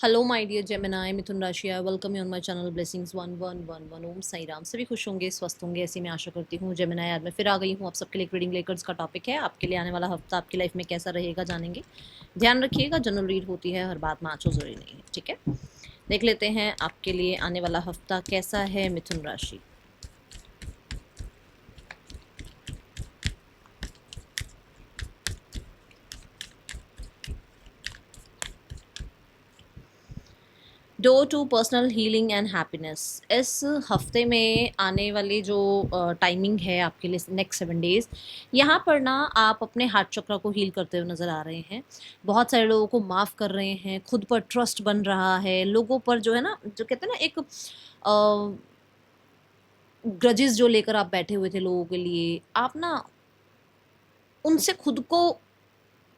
Hello my dear Gemini मिथुन राशि, welcome you on my channel blessings 1111। ओम साई राम। सभी खुश होंगे, स्वस्थ होंगे, ऐसी मैं आशा करती हूँ। जेमिनाई आज मैं फिर आ गई हूँ आप सबके लिए एक रीडिंग लेकर। इसका टॉपिक है आपके लिए आने वाला हफ्ता आपकी लाइफ में कैसा रहेगा, जानेंगे। ध्यान रखिएगा, जनरल रीड होती है, हर बात में आंचो जरूरी नहीं है, ठीक है। देख लेते हैं आपके लिए आने वाला हफ्ता कैसा है मिथुन राशि। Door to personal healing and happiness. इस हफ्ते में आने वाली जो टाइमिंग है आपके लिए नेक्स्ट 7 डेज, यहाँ पर ना आप अपने हार्ट चक्र को हील करते हुए नज़र आ रहे हैं। बहुत सारे लोगों को माफ़ कर रहे हैं, खुद पर ट्रस्ट बन रहा है, लोगों पर जो है ना, जो कहते हैं ना, एक ग्रजेस जो लेकर आप बैठे हुए थे लोगों के लिए, आप ना उनसे खुद को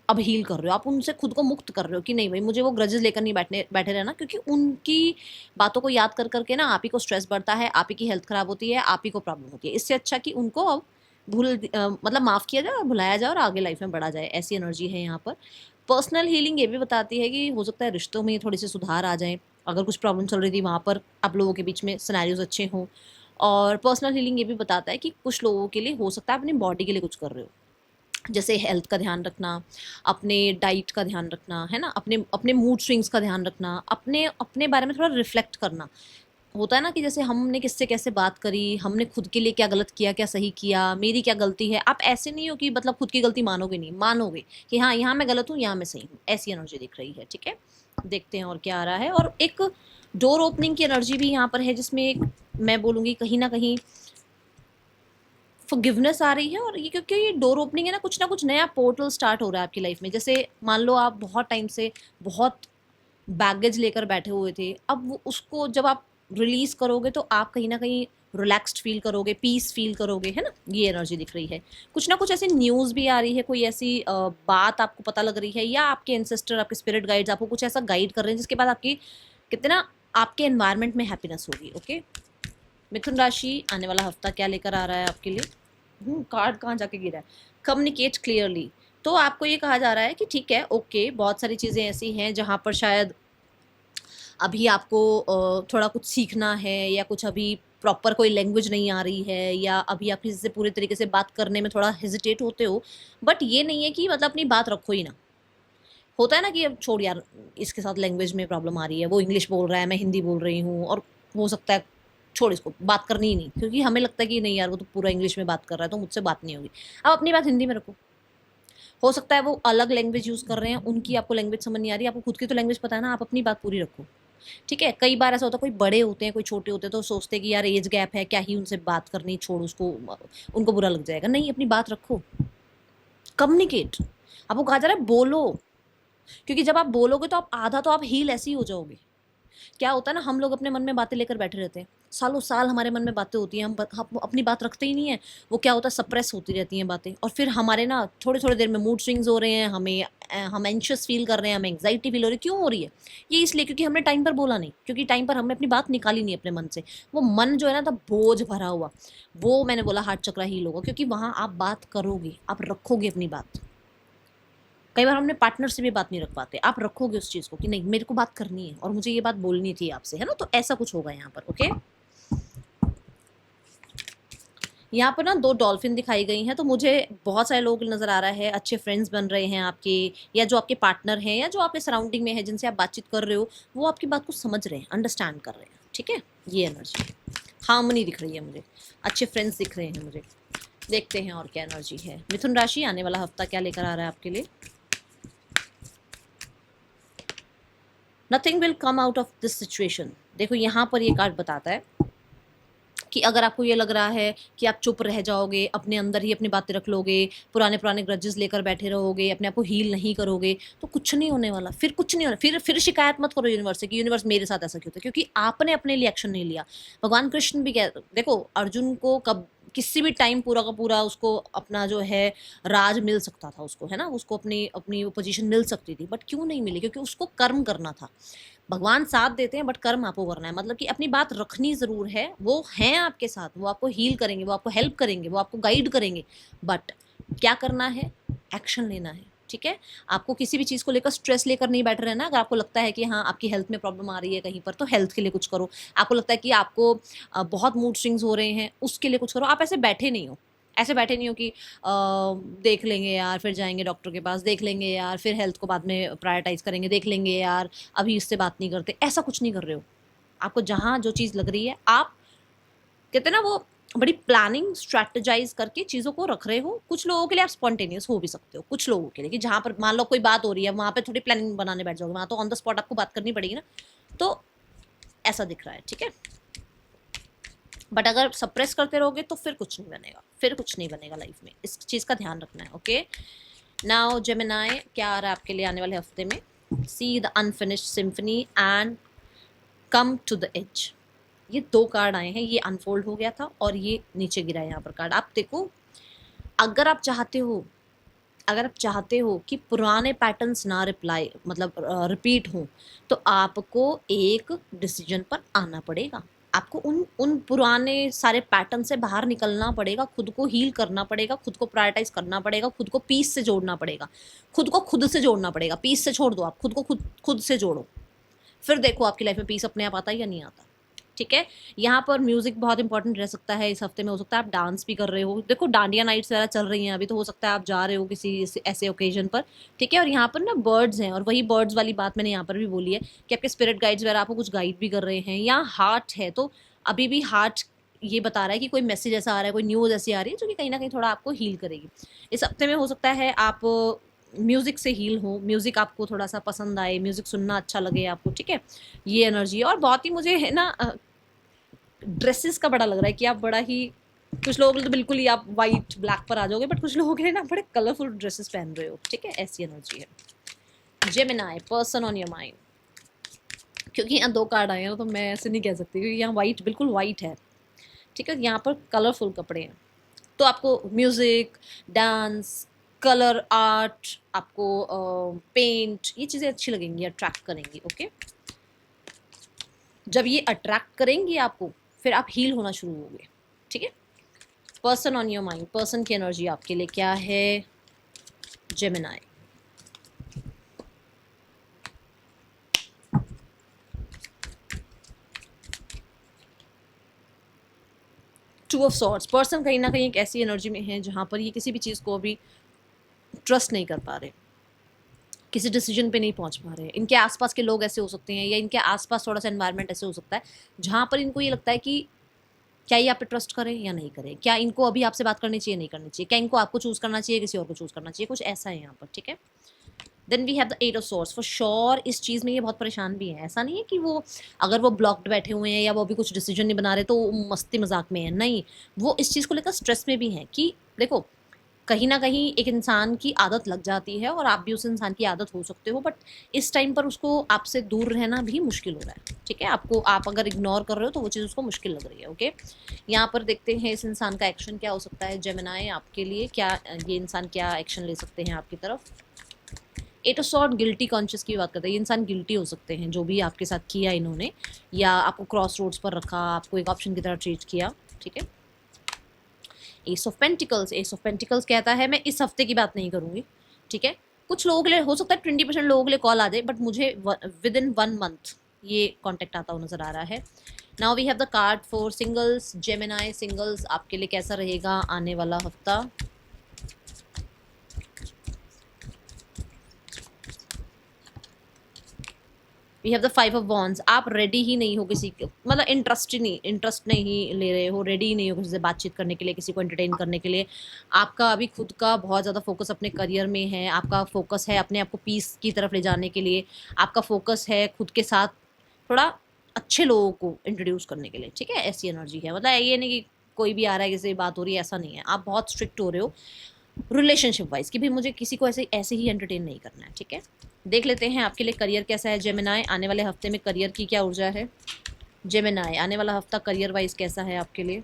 अब हील कर रहे हो, आप उनसे खुद को मुक्त कर रहे हो कि नहीं भाई, मुझे वो ग्रजेस लेकर नहीं बैठने बैठे रहना, क्योंकि उनकी बातों को याद कर करके ना आप ही को स्ट्रेस बढ़ता है, आप ही की हेल्थ खराब होती है, आप ही को प्रॉब्लम होती है। इससे अच्छा कि उनको अब मतलब माफ़ किया जाए और भुलाया जाए और आगे लाइफ में बढ़ा जाए, ऐसी एनर्जी है यहाँ पर। पर्सनल हीलिंग ये भी बताती है कि हो सकता है रिश्तों में थोड़ी सी सुधार आ जाए। अगर कुछ प्रॉब्लम चल रही थी वहाँ पर आप लोगों के बीच में सिनेरियोज अच्छे हों। और पर्सनल हीलिंग ये भी बताता है कि कुछ लोगों के लिए हो सकता है अपनी बॉडी के लिए कुछ कर रहे हो, जैसे हेल्थ का ध्यान रखना, अपने डाइट का ध्यान रखना, है ना, अपने अपने मूड स्विंग्स का ध्यान रखना, अपने अपने बारे में थोड़ा रिफ्लेक्ट करना। होता है ना कि जैसे हमने किससे कैसे बात करी, हमने खुद के लिए क्या गलत किया, क्या सही किया, मेरी क्या गलती है। आप ऐसे नहीं हो कि मतलब खुद की गलती मानोगे नहीं, मानोगे कि हाँ यहाँ मैं गलत हूँ, यहाँ मैं सही हूँ, ऐसी एनर्जी दिख रही है, ठीक है। देखते हैं और क्या आ रहा है। और एक डोर ओपनिंग की एनर्जी भी यहाँ पर है, जिसमें एक मैं बोलूँगी कहीं ना कहीं फॉरगिवनेस आ रही है। और ये क्योंकि ये डोर ओपनिंग है ना कुछ नया पोर्टल स्टार्ट हो रहा है आपकी लाइफ में। जैसे मान लो आप बहुत टाइम से बहुत बैगेज लेकर बैठे हुए थे, अब वो उसको जब आप रिलीज करोगे तो आप कहीं ना कहीं रिलैक्स्ड फील करोगे, पीस फील करोगे, है ना, ये एनर्जी दिख रही है। कुछ ना कुछ ऐसी न्यूज़ भी आ रही है, कोई ऐसी बात आपको पता लग रही है, या आपके एंसेस्टर, आपके स्पिरिट गाइड्स आपको कुछ ऐसा गाइड कर रहे हैं जिसके बाद आपकी कितना आपके एनवायरनमेंट में हैप्पीनेस होगी। ओके, मिथुन राशि आने वाला हफ्ता क्या लेकर आ रहा है आपके लिए। कार्ड कहाँ जाके गिरा है। Communicate clearly. तो आपको ये कहा जा रहा है कि ठीक है, ओके, बहुत सारी चीज़ें ऐसी हैं जहाँ पर शायद अभी आपको थोड़ा कुछ सीखना है, या कुछ अभी प्रॉपर कोई लैंग्वेज नहीं आ रही है, या अभी आप किसी से पूरे तरीके से बात करने में थोड़ा हेजिटेट होते हो। बट ये नहीं है कि मतलब अपनी बात रखो ही ना। होता है ना कि अब छोड़ यार, इसके साथ लैंग्वेज में प्रॉब्लम आ रही है, वो इंग्लिश बोल रहा है, मैं हिंदी बोल रही हूँ, और हो सकता है छोड़, इसको बात करनी ही नहीं, क्योंकि हमें लगता है कि नहीं यार वो तो पूरा इंग्लिश में बात कर रहा है तो मुझसे बात नहीं होगी। अब अपनी बात हिंदी में रखो। हो सकता है वो अलग लैंग्वेज यूज़ कर रहे हैं, उनकी आपको लैंग्वेज समझ नहीं आ रही, आपको खुद की तो लैंग्वेज पता है ना, आप अपनी बात पूरी रखो। ठीक है, कई बार ऐसा होता है, कोई बड़े होते हैं, कोई छोटे होते हैं, तो सोचते हैं कि यार एज गैप है, क्या ही उनसे बात करनी, छोड़ उसको, उनको बुरा लग जाएगा। नहीं, अपनी बात रखो, कम्युनिकेट। आपको कहा जा रहा है बोलो, क्योंकि जब आप बोलोगे तो आप आधा तो आप हील ऐसे ही हो जाओगे। क्या होता है ना, हम लोग अपने मन में बातें लेकर बैठे रहते हैं, सालों साल हमारे मन में बातें होती हैं, हम अपनी बात रखते ही नहीं है। वो क्या होता है, सप्रेस होती रहती हैं बातें, और फिर हमारे ना थोड़ी थोड़ी देर में मूड स्विंग्स हो रहे हैं, हम एंशियस फील कर रहे हैं, हमें एंग्जाइटी फील हो रही है। क्यों हो रही है ये? इसलिए क्योंकि हमने टाइम पर बोला नहीं, क्योंकि टाइम पर हमने अपनी बात निकाली नहीं अपने मन से। वो मन जो है ना, तब बोझ भरा हुआ, वो मैंने बोला हार्ट चक्र हील होगा, क्योंकि वहाँ आप बात करोगे, आप रखोगे अपनी बात। कई बार हम अपने पार्टनर से भी बात नहीं रख पाते, आप रखोगे उस चीज़ को कि नहीं, मेरे को बात करनी है और मुझे ये बात बोलनी थी आपसे, है ना। तो ऐसा कुछ होगा यहाँ पर। ओके, यहाँ पर ना 2 डॉल्फिन दिखाई गई हैं, तो मुझे बहुत सारे लोग नज़र आ रहा है, अच्छे फ्रेंड्स बन रहे हैं आपके, या जो आपके पार्टनर हैं, या जो आपके सराउंडिंग में है, जिनसे आप बातचीत कर रहे हो, वो आपकी बात को समझ रहे हैं, अंडरस्टैंड कर रहे हैं, ठीक है। ये एनर्जी, हार्मनी दिख रही है मुझे, अच्छे फ्रेंड्स दिख रहे हैं मुझे। देखते हैं और क्या एनर्जी है। मिथुन राशि आने वाला हफ्ता क्या लेकर आ रहा है आपके लिए। Nothing will come out of this situation. देखो यहाँ पर ये कार्ड बताता है कि अगर आपको ये लग रहा है कि आप चुप रह जाओगे, अपने अंदर ही अपनी बातें रख लोगे, पुराने पुराने ग्रजेस लेकर बैठे रहोगे, अपने आप को हील नहीं करोगे, तो कुछ नहीं होने वाला। फिर कुछ नहीं होना, फिर शिकायत मत करो यूनिवर्स से कि यूनिवर्स मेरे साथ ऐसा क्यों होता है, क्योंकि आपने अपने लिए एक्शन नहीं लिया। भगवान कृष्ण भी कह, देखो अर्जुन को कब किसी भी टाइम पूरा का पूरा उसको अपना जो है राज मिल सकता था, उसको, है ना, उसको अपनी अपनी वो पोजीशन मिल सकती थी, बट क्यों नहीं मिली? क्योंकि उसको कर्म करना था। भगवान साथ देते हैं बट कर्म आपको करना है। मतलब कि अपनी बात रखनी ज़रूर है, वो हैं आपके साथ, वो आपको हील करेंगे, वो आपको हेल्प करेंगे, वो आपको गाइड करेंगे, बट क्या करना है? एक्शन लेना है, ठीक है। आपको किसी भी चीज़ को लेकर स्ट्रेस लेकर नहीं बैठ रहना। अगर आपको लगता है कि हाँ आपकी हेल्थ में प्रॉब्लम आ रही है कहीं पर, तो हेल्थ के लिए कुछ करो। आपको लगता है कि आपको बहुत मूड स्विंग्स हो रहे हैं, उसके लिए कुछ करो। आप ऐसे बैठे नहीं हो, ऐसे बैठे नहीं हो कि देख लेंगे यार, फिर जाएंगे डॉक्टर के पास, देख लेंगे यार, फिर हेल्थ को बाद में प्रायोरिटाइज करेंगे, देख लेंगे यार, अभी इससे बात नहीं करते। ऐसा कुछ नहीं कर रहे हो। आपको जहाँ जो चीज़ लग रही है, आप कहते हैं ना वो बड़ी प्लानिंग स्ट्रेटेजाइज करके चीज़ों को रख रहे हो। कुछ लोगों के लिए आप स्पॉन्टेनियस हो भी सकते हो, कुछ लोगों के लिए कि जहाँ पर मान लो कोई बात हो रही है, वहाँ पे थोड़ी प्लानिंग बनाने बैठ जाओगे, वहाँ तो ऑन द स्पॉट आपको बात करनी पड़ेगी ना। तो ऐसा दिख रहा है, ठीक है। बट अगर सप्रेस करते रहोगे तो फिर कुछ नहीं बनेगा, फिर कुछ नहीं बनेगा लाइफ में। इस चीज़ का ध्यान रखना है, ओके। नाउ जेमिनी, क्या आ रहा है आपके लिए आने वाले हफ्ते में? See the unfinished symphony and come to the edge. ये 2 कार्ड आए हैं, ये अनफोल्ड हो गया था और ये नीचे गिरा है यहाँ पर कार्ड। आप देखो, अगर आप चाहते हो, अगर आप चाहते हो कि पुराने पैटर्न्स ना रिपीट हों, तो आपको एक डिसीजन पर आना पड़ेगा। आपको उन उन पुराने सारे पैटर्न से बाहर निकलना पड़ेगा, खुद को हील करना पड़ेगा, खुद को प्रायोरिटाइज करना पड़ेगा, खुद को पीस से जोड़ना पड़ेगा, खुद को खुद से जोड़ना पड़ेगा। पीस से छोड़ दो, आप खुद को खुद से जोड़ो, फिर देखो आपकी लाइफ में पीस अपने आप आता है या नहीं आता, ठीक है। यहाँ पर म्यूजिक बहुत इंपॉर्टेंट रह सकता है इस हफ्ते में। हो सकता है आप डांस भी कर रहे हो, देखो डांडिया नाइट्स वगैरह चल रही हैं अभी, तो हो सकता है आप जा रहे हो किसी ऐसे ओकेजन पर, ठीक है। और यहाँ पर ना बर्ड्स हैं, और वही बर्ड्स वाली बात मैंने यहाँ पर भी बोली है कि आपके स्पिरिट गाइड्स वगैरह आपको कुछ गाइड भी कर रहे हैं। यहाँ हार्ट है, तो अभी भी हार्ट ये बता रहा है कि कोई मैसेज ऐसा आ रहा है, कोई न्यूज़ ऐसी आ रही है जो कि कहीं ना कहीं थोड़ा आपको हील करेगी इस हफ्ते में। हो सकता है आप म्यूज़िक से हील हो, म्यूज़िक आपको थोड़ा सा पसंद आए, म्यूज़िक सुनना अच्छा लगे आपको, ठीक है। ये एनर्जी है। और बहुत ही मुझे है ना ड्रेसेस का बड़ा लग रहा है कि आप बड़ा ही, कुछ लोगों के लिए तो बिल्कुल ही आप वाइट ब्लैक पर आ जाओगे, बट कुछ लोगों के लिए ना बड़े कलरफुल ड्रेसेस पहन रहे हो, ठीक है। ऐसी एनर्जी है। Gemini, person on your mind. क्योंकि यहाँ 2 कार्ड आए हैं तो मैं ऐसे नहीं कह सकती, क्योंकि यहाँ वाइट बिल्कुल वाइट है, ठीक है। यहाँ पर कलरफुल कपड़े हैं, तो आपको म्यूजिक, डांस, कलर आर्ट, आपको पेंट, ये चीज़ें अच्छी लगेंगी, अट्रैक्ट करेंगी, ओके। जब ये अट्रैक्ट करेंगी आपको, फिर आप हील होना शुरू होगे, ठीक है। Person on your mind, person की एनर्जी आपके लिए क्या है Gemini? Two of swords. Person कहीं ना कहीं एक ऐसी एनर्जी में है जहां पर ये किसी भी चीज़ को अभी ट्रस्ट नहीं कर पा रहे, किसी डिसीजन पे नहीं पहुंच पा रहे। इनके आसपास के लोग ऐसे हो सकते हैं, या इनके आसपास थोड़ा सा एनवायरनमेंट ऐसे हो सकता है जहां पर इनको ये लगता है कि क्या ये आप पे ट्रस्ट करें या नहीं करें, क्या इनको अभी आपसे बात करनी चाहिए नहीं करनी चाहिए, क्या इनको आपको चूज करना चाहिए किसी और को चूज करना चाहिए, कुछ ऐसा है यहाँ पर, ठीक है। Then we have the 8 of swords. For sure इस चीज़ में ये बहुत परेशान भी है। ऐसा नहीं है कि वो, अगर वो ब्लॉक्ड बैठे हुए हैं या वो अभी कुछ डिसीजन नहीं बना रहे तो मस्ती मजाक में है, नहीं, वो इस चीज़ को लेकर स्ट्रेस में भी हैं कि देखो, कहीं ना कहीं एक इंसान की आदत लग जाती है और आप भी उस इंसान की आदत हो सकते हो, बट इस टाइम पर उसको आपसे दूर रहना भी मुश्किल हो रहा है, ठीक है। आपको, आप अगर इग्नोर कर रहे हो तो वो चीज़ उसको मुश्किल लग रही है, ओके। यहाँ पर देखते हैं इस इंसान का एक्शन क्या हो सकता है जेमिनी आपके लिए, क्या ये इंसान क्या एक्शन ले सकते हैं आपकी तरफ। 8 ऑफ सॉर्ड, गिल्टी कॉन्शियस की बात करते हैं। ये इंसान गिल्टी हो सकते हैं जो भी आपके साथ किया इन्होंने, या आपको क्रॉस रोड्स पर रखा, आपको एक ऑप्शन की तरह ट्रीट किया, ठीक है। S of pentacles, S of pentacles कहता है, मैं इस हफ्ते की बात नहीं करूंगी, ठीक है। कुछ लोगों के लिए हो सकता है 20% लोगों के लिए कॉल आ जाए, बट मुझे विद इन 1 मंथ ये कॉन्टेक्ट आता हुआ नजर आ रहा है। Now we have the card for singles Gemini. Singles आपके लिए कैसा रहेगा आने वाला हफ्ता? We have the 5 of wands. आप रेडी ही नहीं हो किसी के, मतलब इंटरेस्ट नहीं ले रहे हो, रेडी ही नहीं हो किसी से बातचीत करने के लिए, किसी को एंटरटेन करने के लिए। आपका अभी खुद का बहुत ज़्यादा फोकस अपने करियर में है, आपका फोकस है अपने आप को पीस की तरफ ले जाने के लिए, आपका फोकस है खुद के साथ थोड़ा अच्छे लोगों को इंट्रोड्यूस करने के लिए, ठीक है। ऐसी एनर्जी है, मतलब ये नहीं कि कोई भी आ रहा है किसी से बात हो रही है, ऐसा नहीं है। आप बहुत स्ट्रिक्ट हो रहे हो रिलेशनशिप वाइज कि भाई मुझे किसी को ऐसे ऐसे ही एंटरटेन नहीं करना है, ठीक है। देख लेते हैं आपके लिए करियर कैसा है जेमिनी। आने वाले हफ्ते में करियर की क्या ऊर्जा है जेमिनी? आने वाला हफ्ता करियर वाइज कैसा है आपके लिए?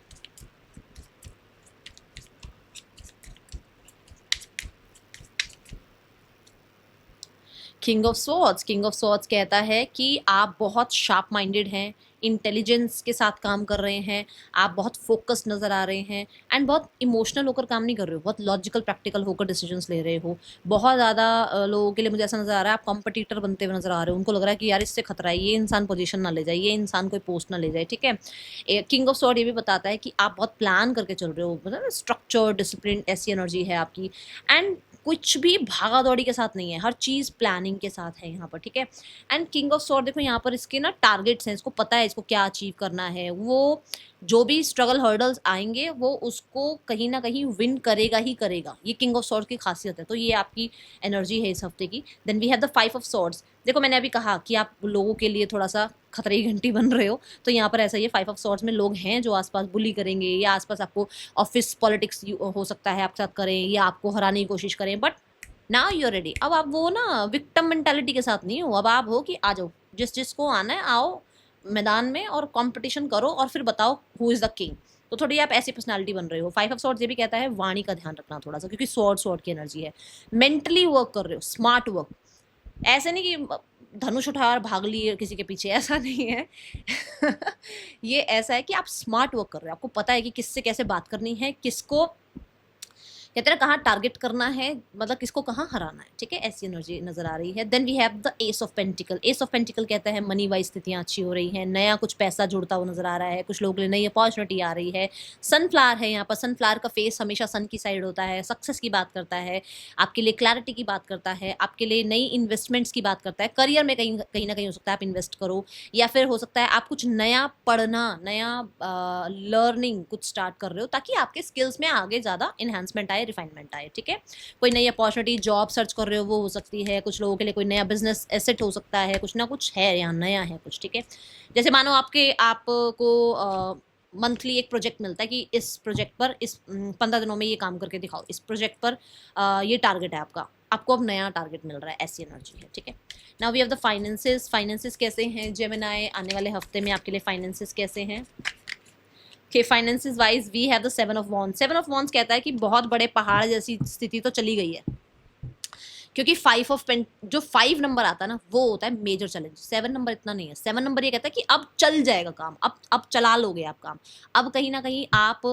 किंग ऑफ स्वॉर्ड्स कहता है कि आप बहुत शार्प माइंडेड हैं, इंटेलिजेंस के साथ काम कर रहे हैं, आप बहुत फोकस्ड नज़र आ रहे हैं एंड बहुत इमोशनल होकर काम नहीं कर रहे हो, बहुत लॉजिकल प्रैक्टिकल होकर डिसीजंस ले रहे हो। बहुत ज़्यादा लोगों के लिए मुझे ऐसा नज़र आ रहा है आप कॉम्पिटिटर बनते हुए नज़र आ रहे हो, उनको लग रहा है कि यार इससे खतरा है, ये इंसान पोजीशन ना ले जाए, ये इंसान कोई पोस्ट ना ले जाए, ठीक है। किंग ऑफ स्वॉर्ड ये भी बताता है कि आप बहुत प्लान करके चल रहे हो, मतलब स्ट्रक्चर डिसिप्लिन ऐसी एनर्जी है आपकी एंड कुछ भी भागा दौड़ी के साथ नहीं है, हर चीज़ प्लानिंग के साथ है यहाँ पर, ठीक है। एंड किंग ऑफ स्वॉर्ड देखो यहाँ पर इसके ना टारगेट्स हैं, इसको पता है इसको क्या अचीव करना है, वो जो भी स्ट्रगल हर्डल्स आएंगे वो उसको कहीं ना कहीं विन करेगा ही करेगा, ये किंग ऑफ स्वॉर्ड की खासियत है। तो ये आपकी एनर्जी है इस हफ्ते की। Then we have the 5 of swords. देखो मैंने अभी कहा कि आप लोगों के लिए थोड़ा सा खतरे की घंटी बन रहे हो, तो यहाँ पर ऐसा ही है, 5 ऑफ स्वॉर्ड्स में लोग हैं जो आसपास बुली करेंगे या आसपास आपको ऑफिस पॉलिटिक्स हो सकता है आपके साथ करें या आपको हराने की कोशिश करें, बट नाउ यू रेडी। अब आप वो ना विक्टिम मेंटालिटी के साथ नहीं हो, अब आप हो कि आ जाओ, जिस जिसको आना है आओ मैदान में और कंपटीशन करो और फिर बताओ हु इज द किंग। तो थोड़ी आप ऐसी पर्सनालिटी बन रहे हो। 5 ऑफ स्वॉर्ड्स ये भी कहता है वाणी का ध्यान रखना थोड़ा सा, क्योंकि स्वॉर्ड स्वॉर्ड की एनर्जी है। मेंटली वर्क कर रहे हो, स्मार्ट वर्क, ऐसे नहीं कि धनुष उठा और भाग लिए किसी के पीछे, ऐसा नहीं है। ये ऐसा है कि आप स्मार्ट वर्क कर रहे हो, आपको पता है कि किससे कैसे बात करनी है, किसको कहते हैं कहाँ टारगेट करना है, मतलब किसको कहाँ हराना है, ठीक है, ऐसी एनर्जी नजर आ रही है। Then we have the ace of pentacle. Ace of pentacle कहता है मनी वाइज स्थितियाँ अच्छी हो रही हैं, नया कुछ पैसा जुड़ता हुआ नजर आ रहा है, कुछ लोगों के लिए नई अपॉर्चुनिटी आ रही है। सनफ्लावर है यहाँ पर, सनफ्लावर का फेस हमेशा सन की साइड होता है, सक्सेस की बात करता है, आपके लिए क्लैरिटी की बात करता है, आपके लिए नई इन्वेस्टमेंट्स की बात करता है, करियर में कहीं कहीं ना कहीं हो सकता है आप इन्वेस्ट करो, या फिर हो सकता है आप कुछ नया पढ़ना, नया लर्निंग कुछ स्टार्ट कर रहे हो ताकि आपके स्किल्स में आगे ज़्यादा इन्हांसमेंट आए, रिफाइनमेंट आए, ठीक है। कोई नई अपॉर्चुनिटी जॉब सर्च कर रहे हो वो हो सकती है, कुछ लोगों के लिए कोई नया बिजनेस एसेट हो सकता है, कुछ ना कुछ है यहाँ नया है कुछ, ठीक है। जैसे मानो आपको मंथली एक प्रोजेक्ट मिलता है कि इस प्रोजेक्ट पर इस 15 दिनों में ये काम करके दिखाओ, इस प्रोजेक्ट पर ये टारगेट है आपका, आपको अब नया टारगेट मिल रहा है, ऐसी एनर्जी है, ठीक है। Now we have the finances. Finances कैसे हैं जेमिनी, आने वाले हफ्ते में आपके लिए फाइनेंसेस कैसे हैं? कि finances wise we have the 7 of wands. 7 of wands कहता है कि बहुत बड़े पहाड़ जैसी स्थिति तो चली गई है, क्योंकि 5 ऑफ पेंट जो 5 नंबर आता है ना वो होता है मेजर चैलेंज, 7 नंबर इतना नहीं है। 7 नंबर ये कहता है कि अब चल जाएगा काम, अब चला लोगे आप काम, अब कहीं ना कहीं आप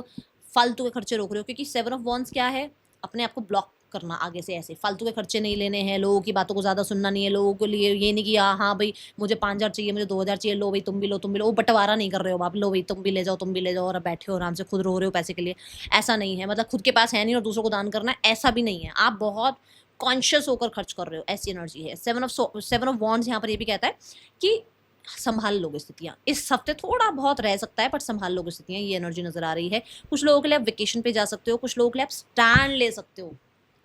फालतू के खर्चे रोक रहे हो, क्योंकि 7 ऑफ वॉन्ड्स क्या है, अपने आप को ब्लॉक करना आगे से, ऐसे फालतू के खर्चे नहीं लेने हैं, लोगों की बातों को ज़्यादा सुनना नहीं है, लोगों के लिए ये नहीं कि हाँ भाई मुझे 5,000 चाहिए, मुझे 2,000 चाहिए, लो भाई तुम भी लो, तुम भी लो, वो बंटवारा नहीं कर रहे हो आप, लो भाई तुम भी ले जाओ, तुम भी ले जाओ, और अब बैठे हो आराम से खुद रो रहे हो पैसे के लिए, ऐसा नहीं है। मतलब खुद के पास है नहीं और दूसरों को दान करना है, ऐसा भी नहीं है, आप बहुत कॉन्शियस होकर खर्च कर रहे हो, ऐसी एनर्जी है। 7 ऑफ वॉन्ड्स यहाँ पर ये भी कहता है कि संभाल लोगे स्थितियाँ, इस हफ्ते थोड़ा बहुत रह सकता है बट संभाल लोगे स्थितियाँ, ये एनर्जी नजर आ रही है। कुछ लोगों के लिए आप वेकेशन पे जा सकते हो, कुछ लोगों के लिए आप स्टैंड ले सकते हो,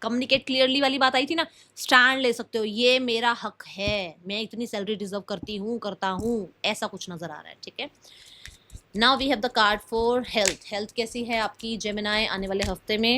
कम्युनिकेट क्लियरली वाली बात आई थी ना, स्टैंड ले सकते हो, ये मेरा हक है, मैं इतनी सैलरी डिजर्व करती हूँ, करता हूँ, ऐसा कुछ नजर आ रहा है, ठीक है। Now we have the card for health. Health कैसी है आपकी जेमिनी आने वाले हफ्ते में?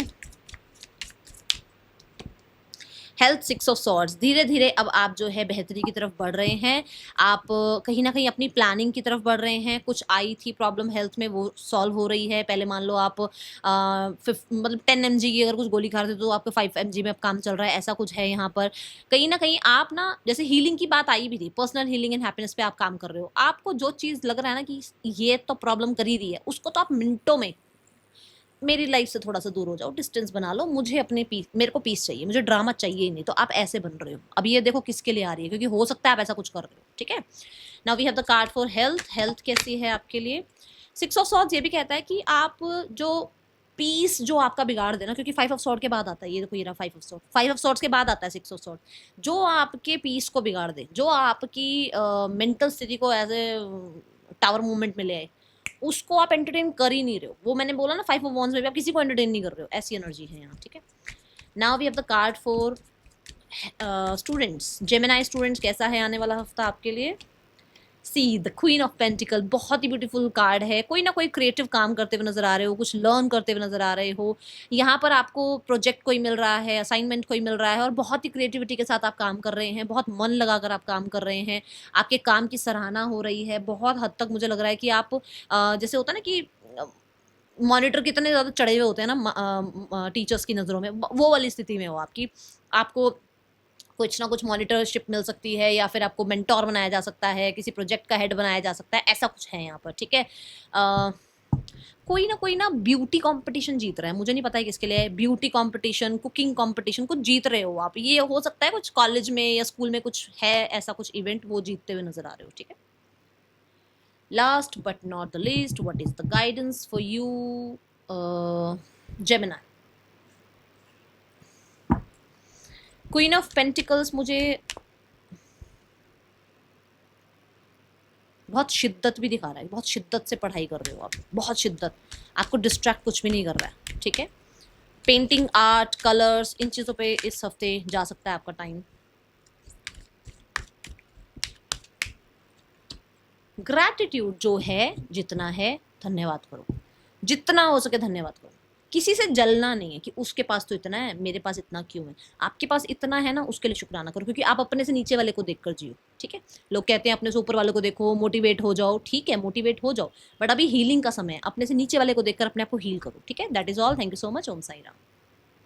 Health 6 of swords. धीरे धीरे अब आप जो है बेहतरी की तरफ बढ़ रहे हैं, आप कहीं ना कहीं अपनी प्लानिंग की तरफ बढ़ रहे हैं, कुछ आई थी प्रॉब्लम हेल्थ में वो सॉल्व हो रही है। पहले मान लो आप मतलब 10 mg की अगर कुछ गोली खा रहे थे तो आपके 5 mg में अब काम चल रहा है, ऐसा कुछ है यहाँ पर। कहीं ना कहीं आप ना, जैसे हीलिंग की बात आई भी थी, पर्सनल हीलिंग एंड हैप्पीनेस पे आप काम कर रहे हो, आपको जो चीज़ लग रहा है ना कि ये तो प्रॉब्लम कर ही रही है, उसको तो आप मिनटों में मेरी लाइफ से थोड़ा सा दूर हो जाओ, डिस्टेंस बना लो, मुझे अपने पीस, मेरे को पीस चाहिए, मुझे ड्रामा चाहिए ही नहीं, तो आप ऐसे बन रहे हो। अब ये देखो किसके लिए आ रही है, क्योंकि हो सकता है आप ऐसा कुछ कर रहे हो, ठीक है। Now we have the card for health. Health कैसी है आपके लिए? 6 ऑफ स्वॉर्ड्स ये भी कहता है कि आप जो पीस जो आपका बिगाड़ देना, क्योंकि 5 ऑफ स्वॉर्ड के बाद आता है, ये देखो ये रहा 5 ऑफ स्वॉर्ड, 5 ऑफ स्वॉर्ड्स के बाद आता है 6 ऑफ स्वॉर्ड, जो आपके पीस को बिगाड़ दे, जो आपकी मेंटल स्थिति को एज ए टावर मूवमेंट में ले आए, उसको आप एंटरटेन कर ही नहीं रहे हो। वो मैंने बोला ना 5 ऑफ वॉन्ड्स में भी आप किसी को एंटरटेन नहीं कर रहे हो, ऐसी एनर्जी है यहाँ, ठीक है। Now we have the card for students. Gemini students कैसा है आने वाला हफ्ता आपके लिए? See the queen of pentacle, बहुत ही ब्यूटीफुल कार्ड है। कोई ना कोई क्रिएटिव काम करते हुए नजर आ रहे हो, कुछ लर्न करते हुए नजर आ रहे हो, यहाँ पर आपको प्रोजेक्ट कोई मिल रहा है, असाइनमेंट कोई मिल रहा है, और बहुत ही क्रिएटिविटी के साथ आप काम कर रहे हैं, बहुत मन लगाकर आप काम कर रहे हैं, आपके काम की सराहना हो रही है। बहुत हद तक मुझे लग रहा है कि आप जैसे होता है ना कि मॉनिटर कितने ज़्यादा चढ़े हुए होते हैं ना टीचर्स की नज़रों में, वो वाली स्थिति में हो आपकी। आपको कुछ ना कुछ मॉनिटरशिप मिल सकती है, या फिर आपको मेंटोर बनाया जा सकता है, किसी प्रोजेक्ट का हेड बनाया जा सकता है, ऐसा कुछ है यहाँ पर, ठीक है। कोई ना ब्यूटी कंपटीशन जीत रहा है, मुझे नहीं पता है किसके लिए, ब्यूटी कंपटीशन, कुकिंग कंपटीशन, कुछ जीत रहे हो आप, ये हो सकता है कुछ कॉलेज में या स्कूल में कुछ है ऐसा कुछ इवेंट, वो जीतते हुए नजर आ रहे हो, ठीक है। Last but not the least, what is the guidance for you Gemini. Queen of pentacles मुझे बहुत शिद्दत भी दिखा रहा है, बहुत शिद्दत से पढ़ाई कर रहे हो आप, बहुत शिद्दत, आपको डिस्ट्रैक्ट कुछ भी नहीं कर रहा है, ठीक है। पेंटिंग, आर्ट, कलर्स, इन चीज़ों पे इस हफ्ते जा सकता है आपका टाइम। ग्रैटिट्यूड जो है, जितना है धन्यवाद करो, जितना हो सके धन्यवाद करो। किसी से जलना नहीं है कि उसके पास तो इतना है, मेरे पास इतना क्यों है। आपके पास इतना है ना, उसके लिए शुक्राना करो, क्योंकि आप अपने से नीचे वाले को देखकर जियो, ठीक है। लोग कहते हैं अपने से ऊपर वाले को देखो, मोटिवेट हो जाओ, ठीक है, मोटिवेट हो जाओ, बट अभी हीलिंग का समय है, अपने से नीचे वाले को देखकर अपने आप को हील करो, ठीक है। That is all, thank you so much, Om Sai Ram.